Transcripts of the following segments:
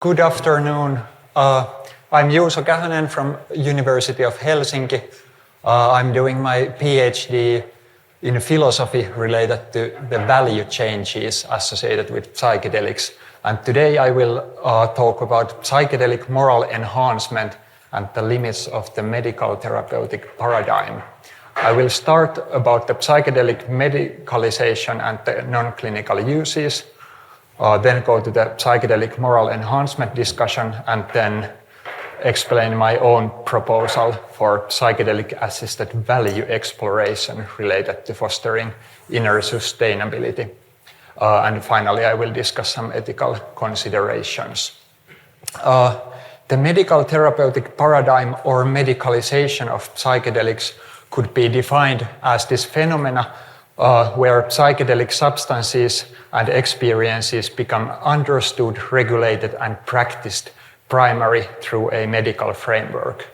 Good afternoon. I'm Juuso Kähönen from University of Helsinki. I'm doing my PhD in philosophy related to the value changes associated with psychedelics. And today I will talk about psychedelic moral enhancement and the limits of the medical-therapeutic paradigm. I will start about the psychedelic medicalization and the non-clinical uses, then go to the psychedelic moral enhancement discussion, and then explain my own proposal for psychedelic-assisted value exploration related to fostering inner sustainability. And finally, I will discuss some ethical considerations. The medical therapeutic paradigm or medicalization of psychedelics could be defined as this phenomena where psychedelic substances and experiences become understood, regulated, and practiced primarily through a medical framework.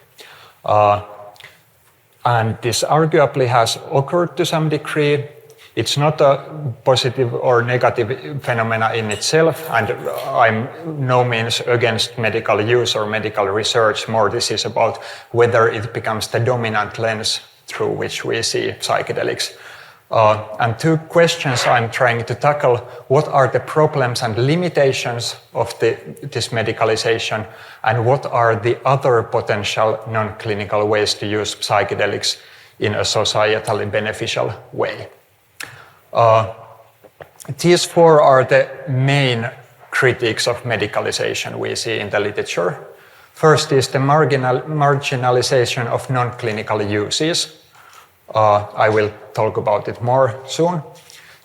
And this arguably has occurred to some degree. It's not a positive or negative phenomena in itself, and I'm no means against medical use or medical research. More, this is about whether it becomes the dominant lens through which we see psychedelics. And two questions I'm trying to tackle: what are the problems and limitations of this medicalization, and what are the other potential non-clinical ways to use psychedelics in a societally beneficial way? These four are the main critiques of medicalization we see in the literature. First is the marginalization of non-clinical uses. I will talk about it more soon.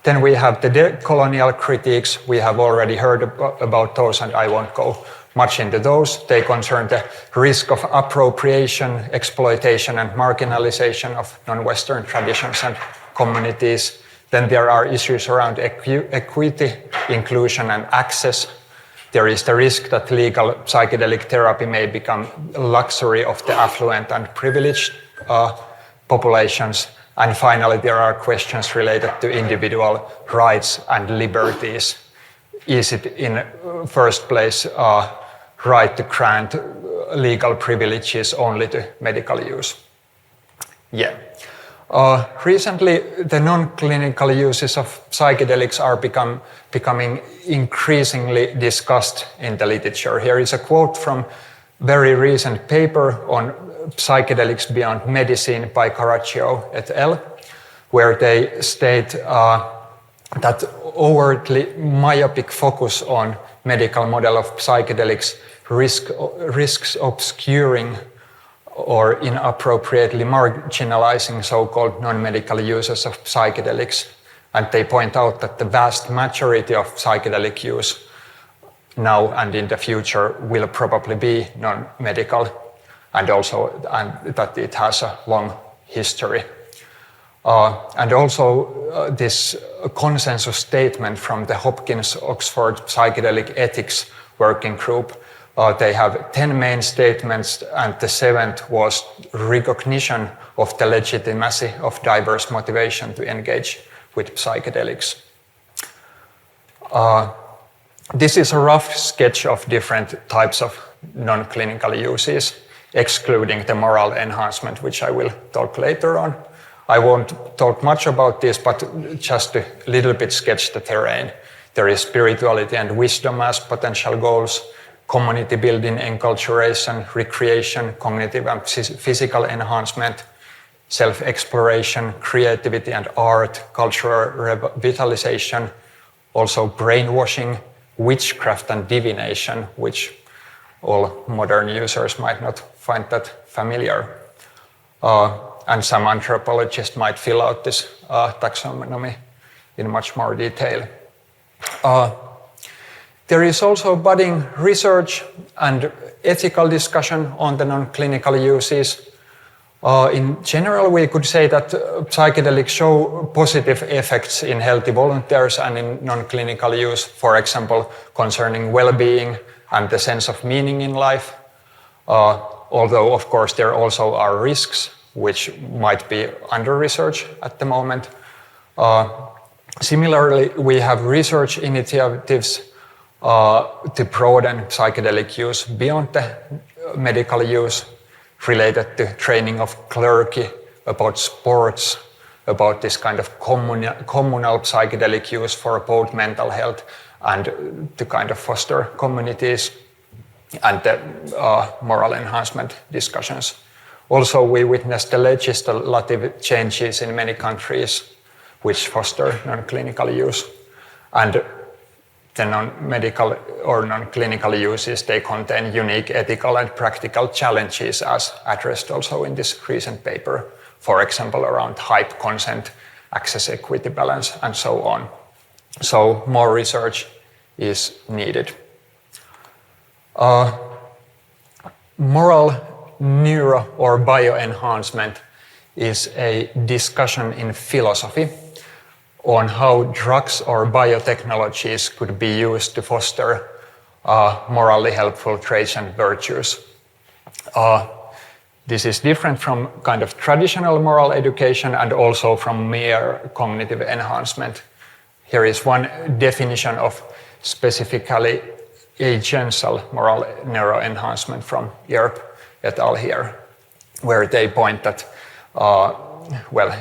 Then we have the decolonial critiques. We have already heard about those, and I won't go much into those. They concern the risk of appropriation, exploitation, and marginalization of non-Western traditions and communities. Then there are issues around equity, inclusion, and access. There is the risk that legal psychedelic therapy may become a luxury of the affluent and privileged populations. And finally, there are questions related to individual rights and liberties. Is it in first place a right to grant legal privileges only to medical use? Yeah. Recently, the non-clinical uses of psychedelics are becoming increasingly discussed in the literature. Here is a quote from a very recent paper on Psychedelics Beyond Medicine by Caraccio et al., where they state that overtly myopic focus on medical model of psychedelics risks obscuring or inappropriately marginalizing so-called non-medical uses of psychedelics. And they point out that the vast majority of psychedelic use now and in the future will probably be non-medical, and that it has a long history. And also this consensus statement from the Hopkins-Oxford Psychedelic Ethics Working Group. They have 10 main statements, and the 7th was recognition of the legitimacy of diverse motivation to engage with psychedelics. This is a rough sketch of different types of non-clinical uses, excluding the moral enhancement, which I will talk later on. I won't talk much about this, but just a little bit sketch the terrain. There is spirituality and wisdom as potential goals, community building, enculturation, recreation, cognitive and physical enhancement, self-exploration, creativity and art, cultural revitalization, also brainwashing, witchcraft and divination, which all modern users might not find that familiar. And some anthropologists might fill out this taxonomy in much more detail. There is also budding research and ethical discussion on the non-clinical uses. In general, we could say that psychedelics show positive effects in healthy volunteers and in non-clinical use, for example, concerning well-being and the sense of meaning in life. Although, of course, there also are risks, which might be under-researched at the moment. Similarly, we have research initiatives to broaden psychedelic use beyond the medical use, related to training of clergy, about sports, about this kind of communal psychedelic use for both mental health and to kind of foster communities, and the moral enhancement discussions. Also, we witnessed the legislative changes in many countries which foster non-clinical use. And the non-medical or non-clinical uses, they contain unique ethical and practical challenges as addressed also in this recent paper. For example, around hype consent, access equity balance, and so on. So more research is needed. Moral neuro or bioenhancement is a discussion in philosophy on how drugs or biotechnologies could be used to foster morally helpful traits and virtues. This is different from kind of traditional moral education and also from mere cognitive enhancement. Here is one definition of specifically agential moral neuroenhancement from Yerp et al. Here, where they point that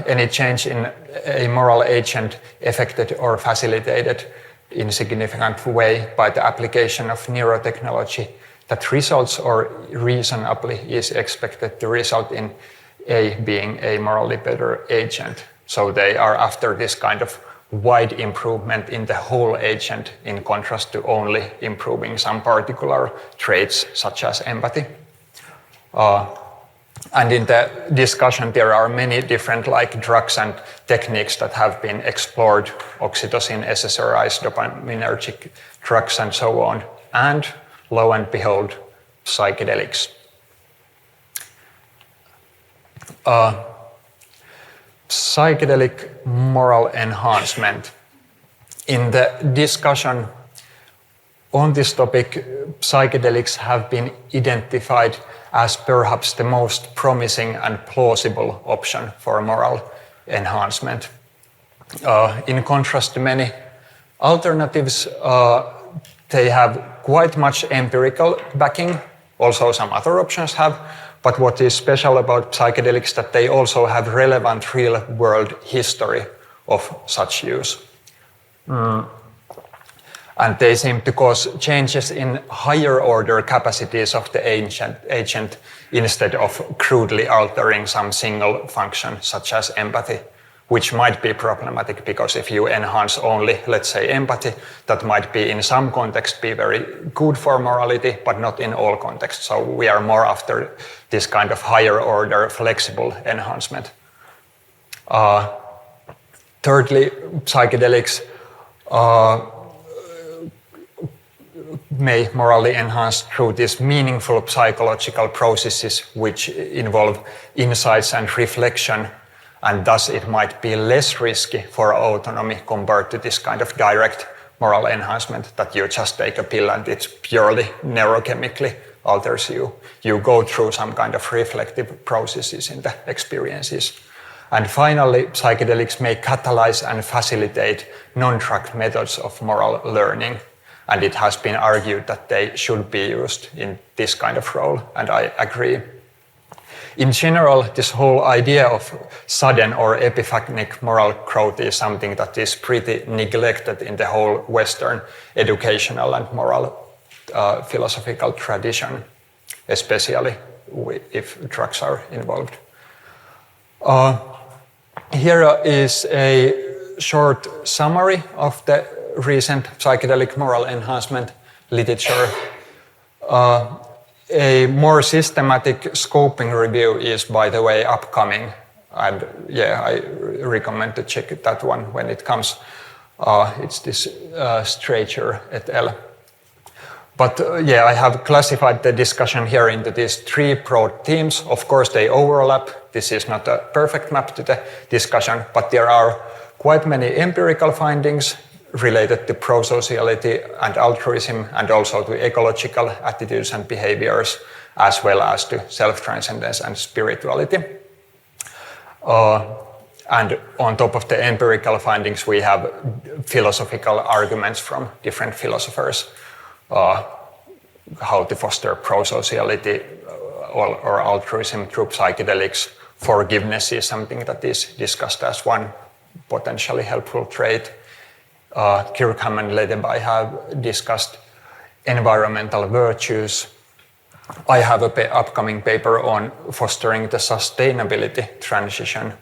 any change in a moral agent affected or facilitated in significant way by the application of neurotechnology that results or reasonably is expected to result in A being a morally better agent. So they are after this kind of wide improvement in the whole agent in contrast to only improving some particular traits such as empathy. And in the discussion, there are many different drugs and techniques that have been explored, oxytocin, SSRIs, dopaminergic drugs, and so on. And lo and behold, psychedelics. Psychedelic moral enhancement. In the discussion on this topic, psychedelics have been identified as perhaps the most promising and plausible option for moral enhancement. In contrast to many alternatives, they have quite much empirical backing, also some other options have, but what is special about psychedelics is that they also have relevant real-world history of such use. And they seem to cause changes in higher order capacities of the agent instead of crudely altering some single function such as empathy, which might be problematic because if you enhance only, let's say, empathy, that might be in some context be very good for morality, but not in all contexts. So we are more after this kind of higher order flexible enhancement. Thirdly, psychedelics may morally enhance through these meaningful psychological processes which involve insights and reflection, and thus it might be less risky for autonomy compared to this kind of direct moral enhancement that you just take a pill and it purely neurochemically alters you. You go through some kind of reflective processes in the experiences. And finally, psychedelics may catalyze and facilitate non-drug methods of moral learning. And it has been argued that they should be used in this kind of role, and I agree. In general, this whole idea of sudden or epiphanic moral growth is something that is pretty neglected in the whole Western educational and moral philosophical tradition, especially if drugs are involved. Here is a short summary of the recent psychedelic moral enhancement literature. A more systematic scoping review is, by the way, upcoming. And yeah, I recommend to check that one when it comes. It's this Stracher et al. But yeah, I have classified the discussion here into these three broad themes. Of course, they overlap. This is not a perfect map to the discussion, but there are quite many empirical findings related to prosociality and altruism, and also to ecological attitudes and behaviors, as well as to self-transcendence and spirituality. And on top of the empirical findings, we have philosophical arguments from different philosophers. how to foster pro-sociality or altruism through psychedelics. Forgiveness is something that is discussed as one potentially helpful trait. Kirkham and Ledebai have discussed environmental virtues. I have an upcoming paper on fostering the sustainability transition,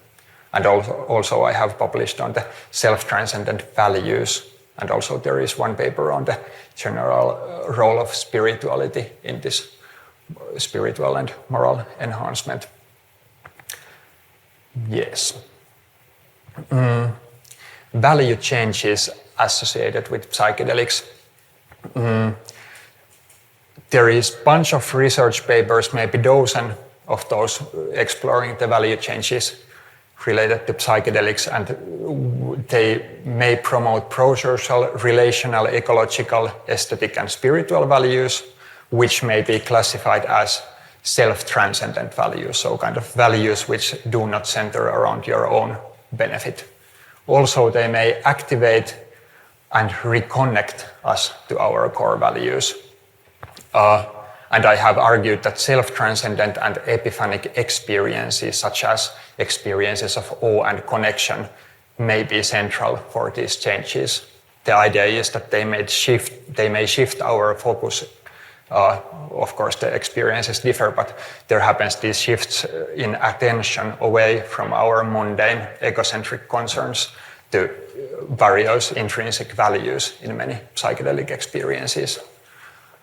and also I have published on the self-transcendent values, and also there is one paper on the general role of spirituality in this spiritual and moral enhancement. Yes. Value changes associated with psychedelics. There is a bunch of research papers, maybe a dozen of those exploring the value changes related to psychedelics, and they may promote pro-social, relational, ecological, aesthetic, and spiritual values, which may be classified as self-transcendent values, so kind of values which do not center around your own benefit. Also, they may activate and reconnect us to our core values. And I have argued that self-transcendent and epiphanic experiences, such as experiences of awe and connection, may be central for these changes. The idea is that they may shift our focus. Of course, the experiences differ, but there happens these shifts in attention away from our mundane, egocentric concerns to various intrinsic values in many psychedelic experiences.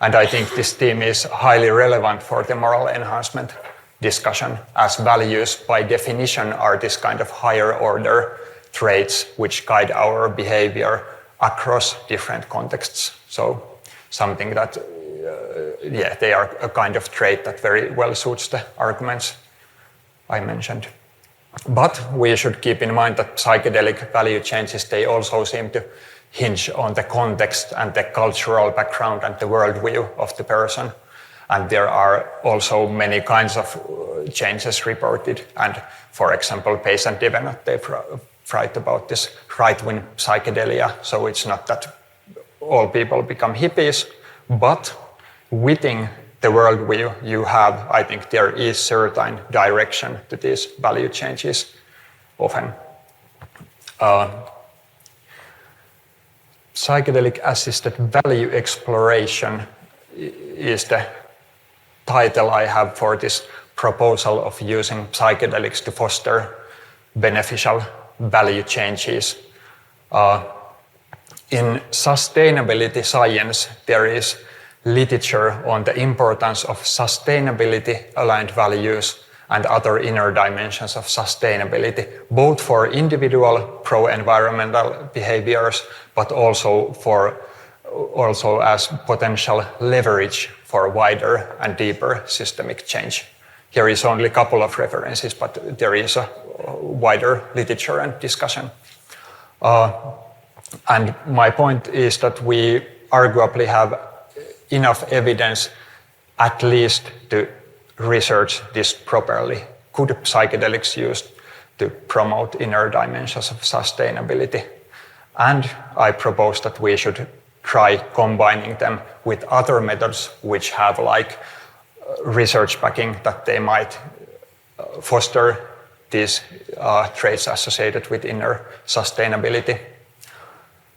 And I think this theme is highly relevant for the moral enhancement discussion, as values by definition are this kind of higher order traits which guide our behavior across different contexts. So something that, they are a kind of trait that very well suits the arguments I mentioned. But we should keep in mind that psychedelic value changes, they also seem to hinge on the context and the cultural background and the worldview of the person. And there are also many kinds of changes reported. And for example, Pace and Devenot, they write about this right-wing psychedelia. So it's not that all people become hippies, but within the worldview you have, I think there is certain direction to these value changes often. Psychedelic-assisted value exploration is the title I have for this proposal of using psychedelics to foster beneficial value changes. In sustainability science, there is literature on the importance of sustainability-aligned values and other inner dimensions of sustainability, both for individual pro-environmental behaviors, but also as potential leverage for wider and deeper systemic change. Here is only a couple of references, but there is a wider literature and discussion. And my point is that we arguably have enough evidence, at least to research this properly. Could psychedelics used to promote inner dimensions of sustainability? And I propose that we should try combining them with other methods which have like research backing that they might foster these traits associated with inner sustainability,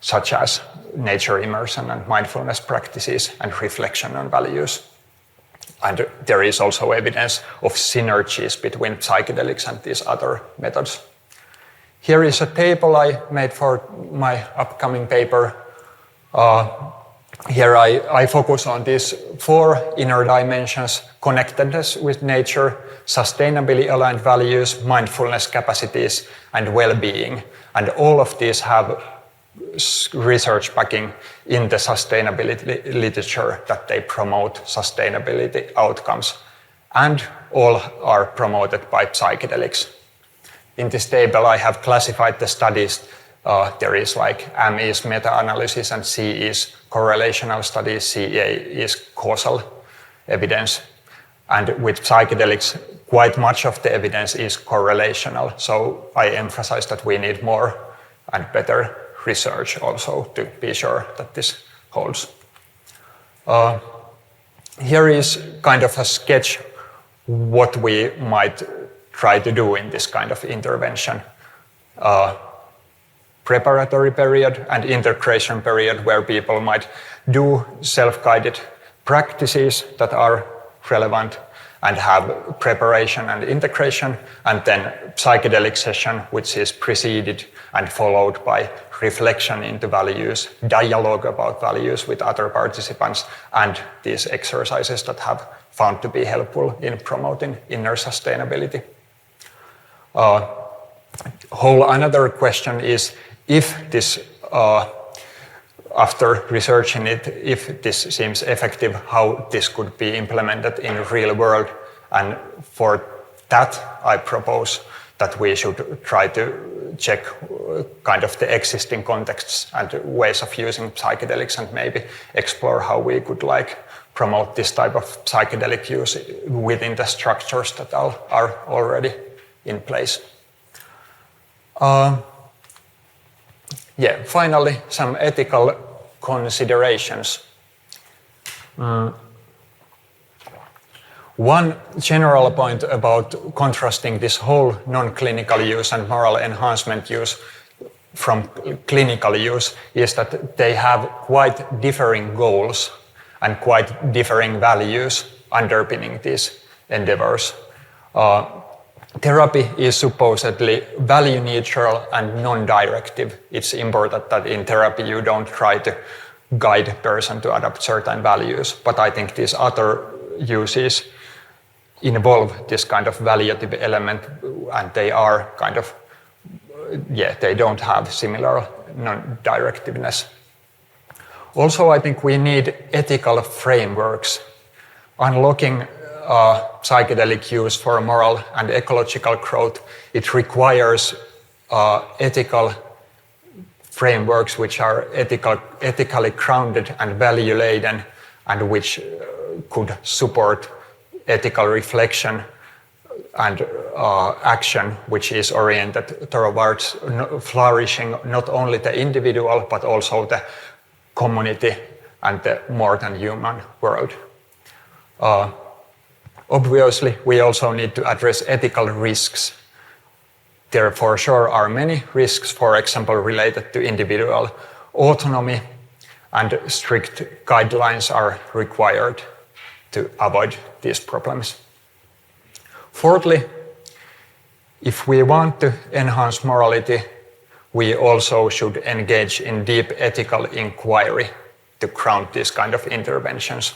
such as nature immersion and mindfulness practices and reflection on values. And there is also evidence of synergies between psychedelics and these other methods. Here is a table I made for my upcoming paper. Here I focus on these 4 inner dimensions: connectedness with nature, sustainably aligned values, mindfulness capacities, and well-being. And all of these have research backing in the sustainability literature that they promote sustainability outcomes, and all are promoted by psychedelics. In this table I have classified the studies. There is like M is meta-analysis and C is correlational studies, CA is causal evidence. And with psychedelics, quite much of the evidence is correlational. So I emphasize that we need more and better research also to be sure that this holds. Here is kind of a sketch what we might try to do in this kind of intervention. Preparatory period and integration period where people might do self-guided practices that are relevant and have preparation and integration, and then psychedelic session, which is preceded and followed by reflection into values, dialogue about values with other participants, and these exercises that have found to be helpful in promoting inner sustainability. Whole another question is if this, after researching it, if this seems effective, how this could be implemented in real world. And for that, I propose that we should try to check kind of the existing contexts and ways of using psychedelics and maybe explore how we could promote this type of psychedelic use within the structures that are already in place. Finally, some ethical considerations. One general point about contrasting this whole non-clinical use and moral enhancement use from clinical use is that they have quite differing goals and quite differing values underpinning these endeavors. Therapy is supposedly value neutral and non-directive. It's important that in therapy you don't try to guide a person to adopt certain values, but I think these other uses involve this kind of valuative element, and they are kind of, they don't have similar non-directiveness. Also, I think we need ethical frameworks. Unlocking psychedelic use for moral and ecological growth, it requires ethical frameworks which are ethically grounded and value-laden, and which could support ethical reflection and action which is oriented towards flourishing not only the individual but also the community and the more than human world. Obviously, we also need to address ethical risks. There for sure are many risks, for example, related to individual autonomy, and strict guidelines are required to avoid these problems. Fourthly, if we want to enhance morality, we also should engage in deep ethical inquiry to ground these kind of interventions.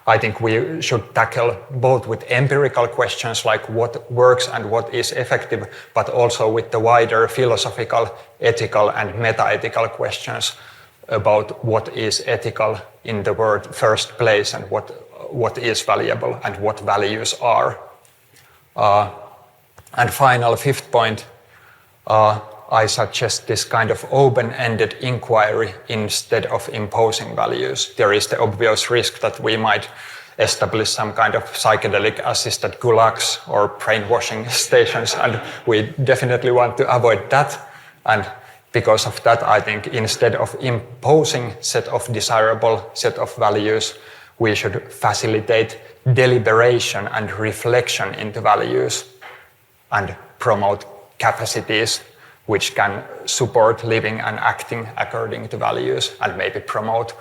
I think we should tackle both with empirical questions like what works and what is effective, but also with the wider philosophical, ethical and meta-ethical questions about what is ethical in the first place and what is valuable and what values are. And final, fifth point, I suggest this kind of open-ended inquiry instead of imposing values. There is the obvious risk that we might establish some kind of psychedelic-assisted gulags or brainwashing stations, and we definitely want to avoid that. And because of that, I think instead of imposing set of desirable set of values, we should facilitate deliberation and reflection into values and promote capacities which can support living and acting according to values, and maybe promote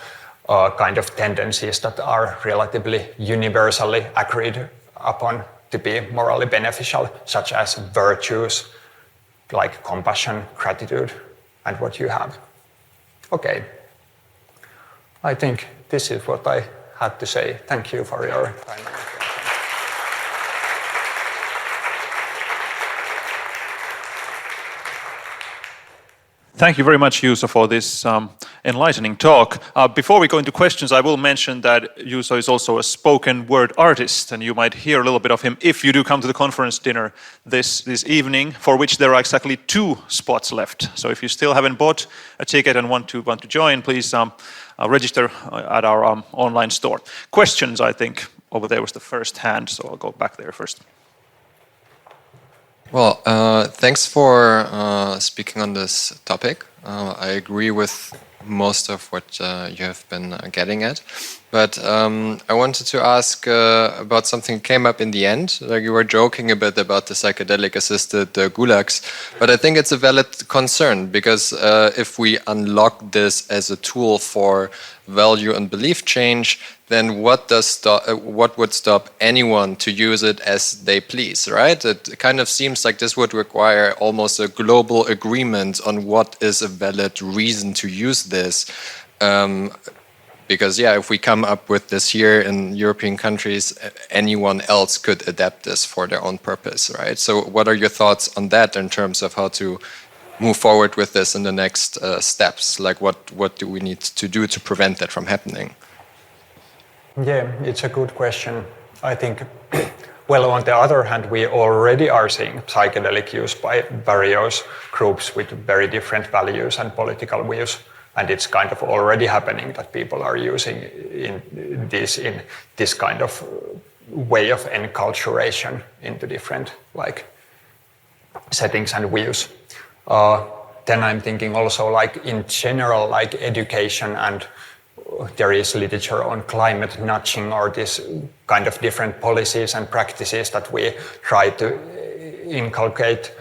kind of tendencies that are relatively universally agreed upon to be morally beneficial, such as virtues like compassion, gratitude, and what you have. Okay, I think this is what I had to say. Thank you for your time. Thank you very much, Juuso, for this enlightening talk. Before we go into questions, I will mention that Juuso is also a spoken word artist, and you might hear a little bit of him if you do come to the conference dinner this evening, for which there are exactly 2 spots left. So if you still haven't bought a ticket and want to join, please register at our online store. Questions, I think, over there was the first hand, so I'll go back there first. Well, thanks for speaking on this topic. I agree with most of what you have been getting at. But I wanted to ask about something that came up in the end. Like you were joking a bit about the psychedelic-assisted gulags, but I think it's a valid concern because if we unlock this as a tool for value and belief change, then what would stop anyone to use it as they please, right? It kind of seems like this would require almost a global agreement on what is a valid reason to use this. Because if we come up with this here in European countries, anyone else could adapt this for their own purpose, right? So what are your thoughts on that in terms of how to move forward with this in the next steps? Like what do we need to do to prevent that from happening? Yeah, it's a good question. I think, well, on the other hand, we already are seeing psychedelic use by various groups with very different values and political views. And it's kind of already happening that people are using in this kind of way of enculturation into different settings and views. Then I'm thinking also in general education, and there is literature on climate nudging or this kind of different policies and practices that we try to inculcate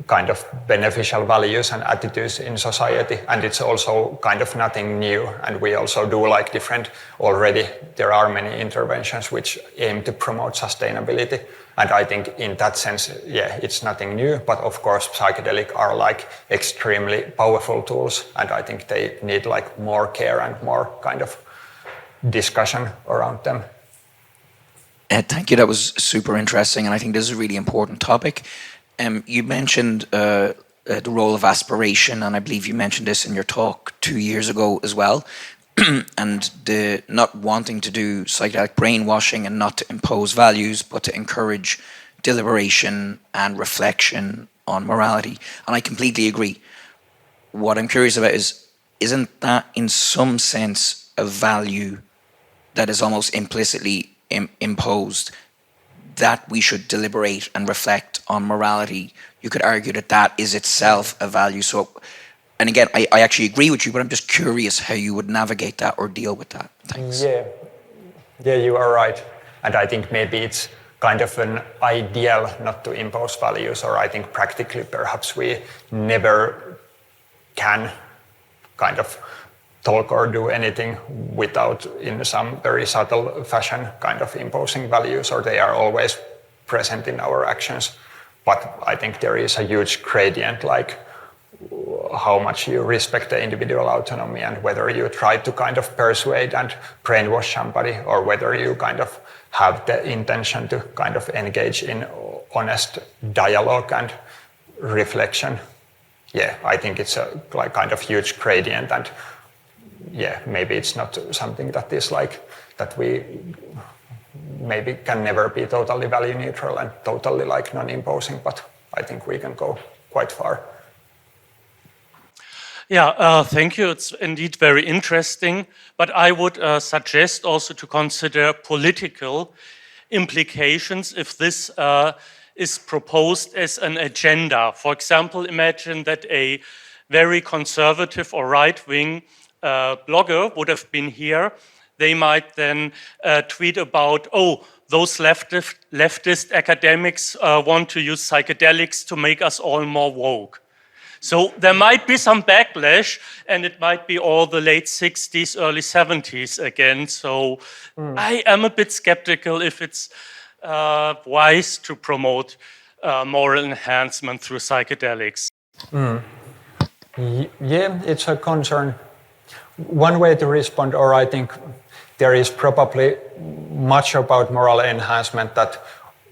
kind of beneficial values and attitudes in society, and it's also kind of nothing new. And we also do different already. There are many interventions which aim to promote sustainability, and I think in that sense, it's nothing new. But of course, psychedelic are extremely powerful tools, and I think they need more care and more kind of discussion around them. Thank you. That was super interesting, and I think this is a really important topic. You mentioned the role of aspiration, and I believe you mentioned this in your talk 2 years ago as well, and the not wanting to do psychedelic brainwashing and not to impose values, but to encourage deliberation and reflection on morality. And I completely agree. What I'm curious about is, isn't that in some sense a value that is almost implicitly imposed, that we should deliberate and reflect on morality? You could argue that that is itself a value. So, and again, I actually agree with you, but I'm just curious how you would navigate that or deal with that. Thanks. Yeah, you are right. And I think maybe it's kind of an ideal not to impose values, or I think practically perhaps we never can kind of talk or do anything without in some very subtle fashion kind of imposing values, or they are always present in our actions. But I think there is a huge gradient, how much you respect the individual autonomy and whether you try to kind of persuade and brainwash somebody, or whether you kind of have the intention to kind of engage in honest dialogue and reflection. Yeah, I think it's a kind of huge gradient, and maybe it's not something that is that we maybe can never be totally value neutral and totally non-imposing, but I think we can go quite far. Yeah, thank you. It's indeed very interesting, but I would suggest also to consider political implications if this is proposed as an agenda. For example, imagine that a very conservative or right-wing blogger would have been here. They might then tweet about, those leftist academics want to use psychedelics to make us all more woke. So there might be some backlash, and it might be all the late 60s, early 70s again. So I am a bit skeptical if it's wise to promote moral enhancement through psychedelics. Yeah, it's a concern. One way to respond, or I think there is probably much about moral enhancement that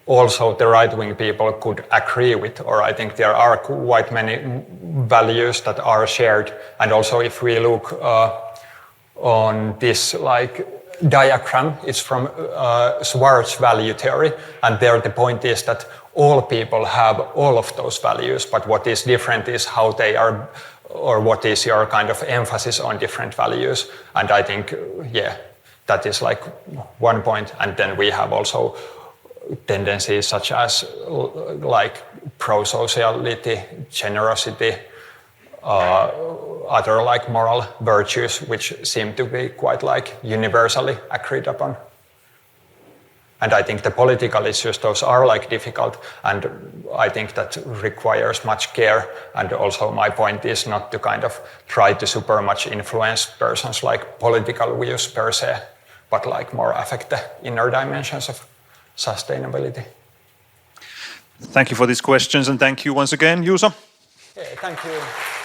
also the right-wing people could agree with, or I think there are quite many values that are shared. And also if we look on this diagram, it's from Schwartz value theory, and there the point is that all people have all of those values, but what is different is how they are, or what is your kind of emphasis on different values. And I think, that is one point. And then we have also tendencies such as pro-sociality, generosity, other like moral virtues which seem to be quite like universally agreed upon. And I think the political issues, those are like difficult, and I think that requires much care. And also my point is not to kind of try to super much influence persons like political views per se, but like more affect the inner dimensions of sustainability. Thank you for these questions, and thank you once again, Juuso. Yeah, thank you.